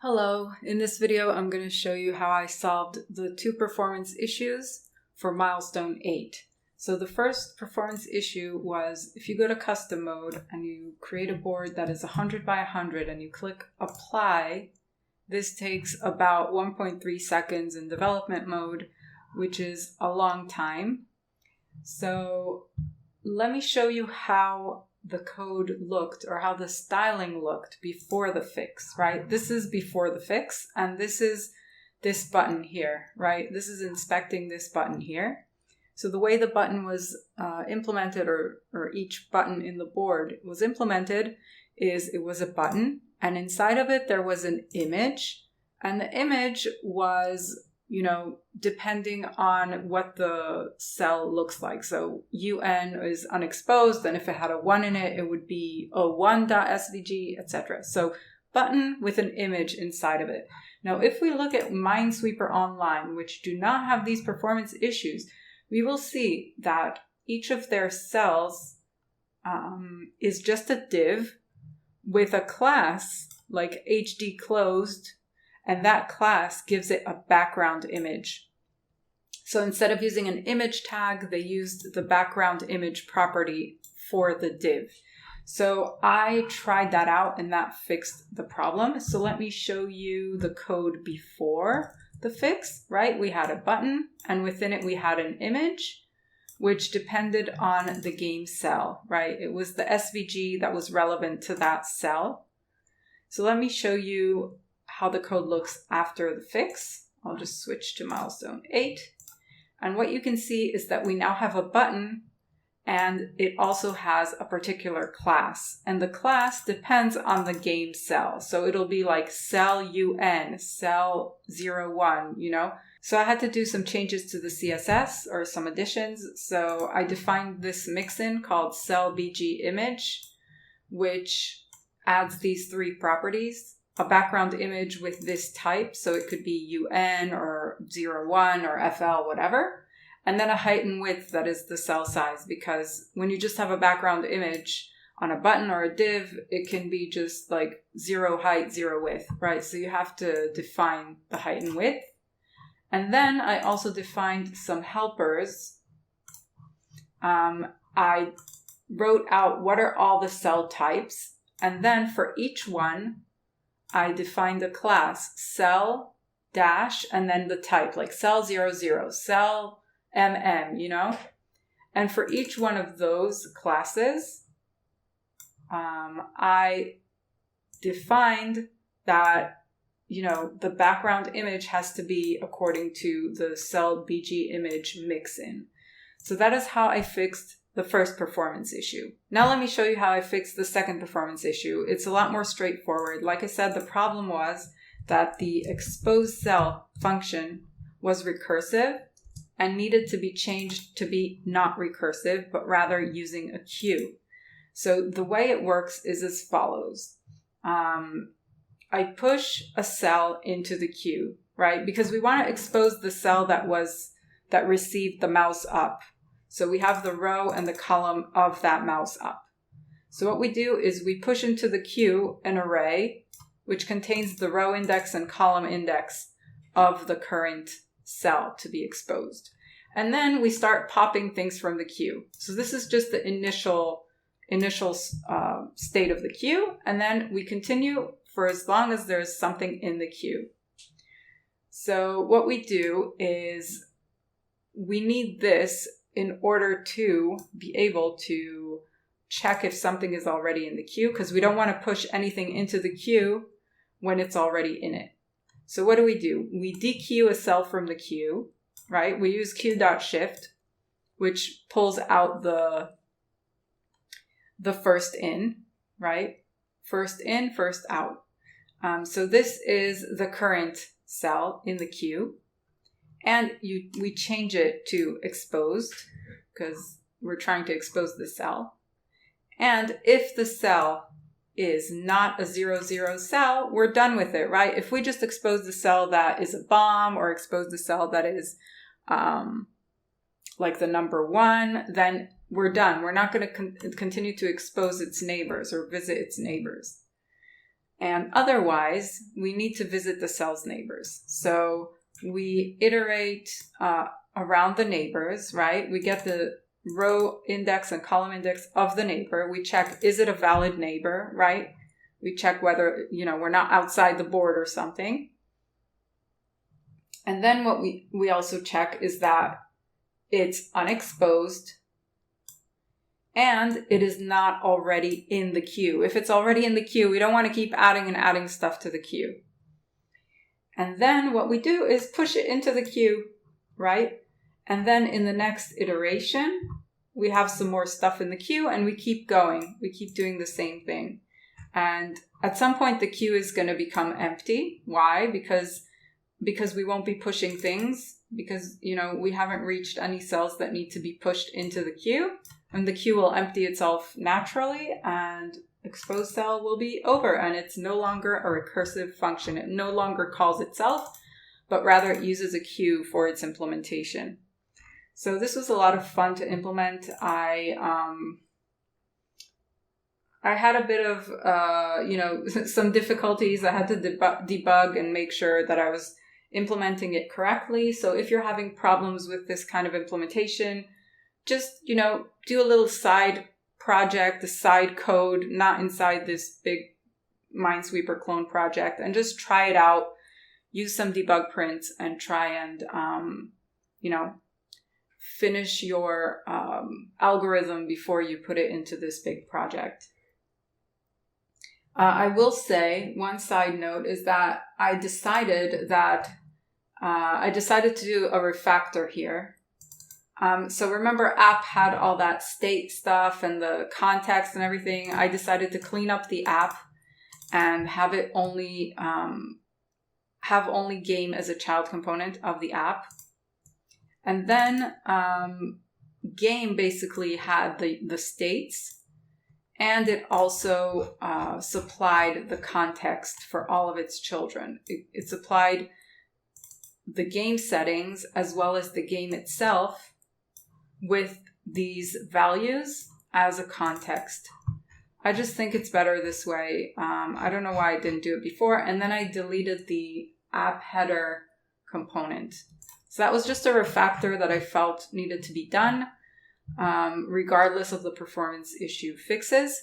Hello, in this video I'm going to show you how I solved the two performance issues for Milestone 8. So the first performance issue was if you go to custom mode and you create a board that is 100 by 100 and you click apply, this takes about 1.3 seconds in development mode, which is a long time. So let me show you how the code looked or how the styling looked before the fix, right? This is before the fix, and this is this button here, right? This is inspecting this button here. So the way the button was implemented, or each button in the board was implemented, is it was a button, and inside of it there was an image, and the image was, depending on what the cell looks like. So UN is unexposed, and if it had a 1 in it, it would be o1.svg, etc. So button with an image inside of it. Now, if we look at Minesweeper Online, which do not have these performance issues, we will see that each of their cells is just a div with a class like HD closed, and that class gives it a background image. So instead of using an image tag, they used the background image property for the div. So I tried that out and that fixed the problem. So let me show you the code before the fix, right? We had a button, and within it we had an image, which depended on the game cell, right? It was the SVG that was relevant to that cell. So let me show you how the code looks after the fix. I'll just switch to Milestone 8. And what you can see is that we now have a button, and it also has a particular class. And the class depends on the game cell. So it'll be like cell UN, cell 01, So I had to do some changes to the CSS or some additions. So I defined this mixin called cell BG image, which adds these three properties. A background image with this type, so it could be UN or 01 or FL, whatever. And then a height and width that is the cell size, because when you just have a background image on a button or a div, it can be just like 0 height, 0 width, right? So you have to define the height and width. And then I also defined some helpers. I wrote out what are all the cell types, and then for each one, I defined a class, cell dash, and then the type, like cell 00, cell MM, And for each one of those classes, I defined that, the background image has to be according to the cell BG image mixin. So that is how I fixed the first performance issue. Now let me show you how I fixed the second performance issue. It's a lot more straightforward. Like I said, the problem was that the expose cell function was recursive and needed to be changed to be not recursive, but rather using a queue. So the way it works is as follows. I push a cell into the queue, right? Because we want to expose the cell that received the mouse up. So we have the row and the column of that mouse up. So what we do is we push into the queue an array, which contains the row index and column index of the current cell to be exposed. And then we start popping things from the queue. So this is just the initial state of the queue. And then we continue for as long as there's something in the queue. So what we do is we need this in order to be able to check if something is already in the queue, because we don't want to push anything into the queue when it's already in it. So what do? We dequeue a cell from the queue, right? We use queue.shift, which pulls out the first in, right? First in, first out. So this is the current cell in the queue. And we change it to exposed because we're trying to expose the cell. And if the cell is not a 00 cell, we're done with it, right? If we just expose the cell that is a bomb or expose the cell that is like the number 1, then we're done. We're not going to continue to expose its neighbors or visit its neighbors. And otherwise, we need to visit the cell's neighbors. So we iterate around the neighbors, right? We get the row index and column index of the neighbor. We check, is it a valid neighbor, right? We check whether, we're not outside the board or something. And then what we also check is that it's unexposed and it is not already in the queue. If it's already in the queue, we don't want to keep adding and adding stuff to the queue. And then what we do is push it into the queue, right? And then in the next iteration, we have some more stuff in the queue and we keep going. We keep doing the same thing. And at some point, the queue is going to become empty. Why? Because we won't be pushing things, because, we haven't reached any cells that need to be pushed into the queue. And the queue will empty itself naturally and exposed cell will be over, and it's no longer a recursive function. It no longer calls itself, but rather it uses a queue for its implementation. So this was a lot of fun to implement. I had a bit of, some difficulties. I had to debug and make sure that I was implementing it correctly. So if you're having problems with this kind of implementation, just, do a little side project, a side code, not inside this big Minesweeper clone project, and just try it out. Use some debug prints and try and, finish your algorithm before you put it into this big project. I will say one side note is that I decided to do a refactor here. So remember, app had all that state stuff and the context and everything. I decided to clean up the app and have it only have only game as a child component of the app. And then game basically had the states, and it also supplied the context for all of its children. It supplied the game settings as well as the game itself with these values as a context. I just think it's better this way. I don't know why I didn't do it before. And then I deleted the app header component. So that was just a refactor that I felt needed to be done, regardless of the performance issue fixes.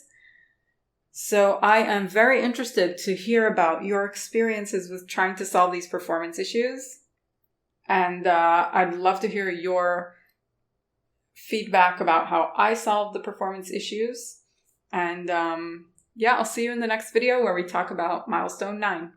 So I am very interested to hear about your experiences with trying to solve these performance issues. And I'd love to hear your feedback about how I solved the performance issues. And I'll see you in the next video where we talk about Milestone 9.